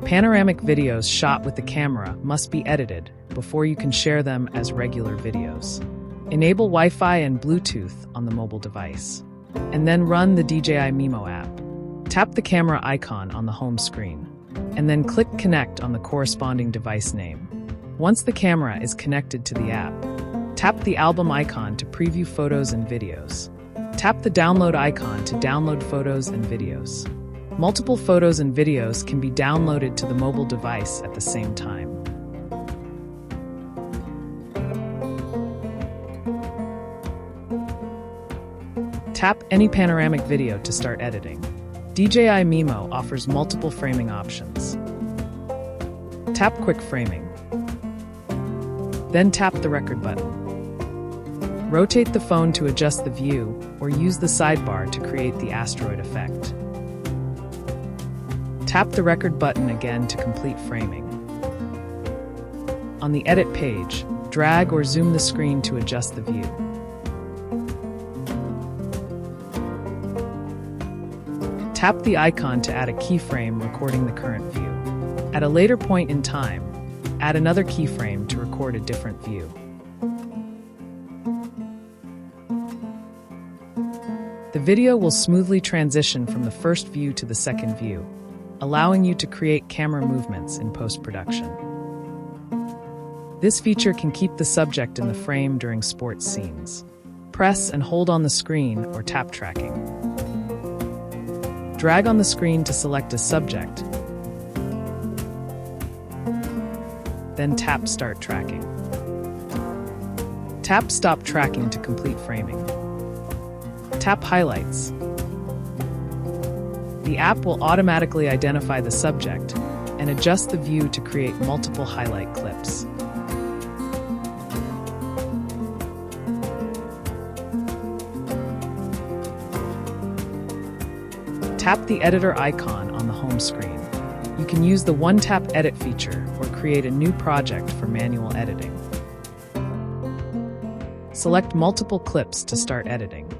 Panoramic videos shot with the camera must be edited before you can share them as regular videos. Enable Wi-Fi and Bluetooth on the mobile device, and then run the DJI Mimo app. Tap the camera icon on the home screen, and then click Connect on the corresponding device name. Once the camera is connected to the app, tap the album icon to preview photos and videos. Tap the download icon to download photos and videos. Multiple photos and videos can be downloaded to the mobile device at the same time. Tap any panoramic video to start editing. DJI Mimo offers multiple framing options. Tap Quick Framing. Then tap the record button. Rotate the phone to adjust the view, or use the sidebar to create the asteroid effect. Tap the record button again to complete framing. On the edit page, drag or zoom the screen to adjust the view. Tap the icon to add a keyframe recording the current view. At a later point in time, add another keyframe to record a different view. The video will smoothly transition from the first view to the second view, allowing you to create camera movements in post-production. This feature can keep the subject in the frame during sports scenes. Press and hold on the screen or tap tracking. Drag on the screen to select a subject, then tap Start Tracking. Tap Stop Tracking to complete framing. Tap Highlights. The app will automatically identify the subject and adjust the view to create multiple highlight clips. Tap the editor icon on the home screen. You can use the one-tap edit feature or create a new project for manual editing. Select multiple clips to start editing.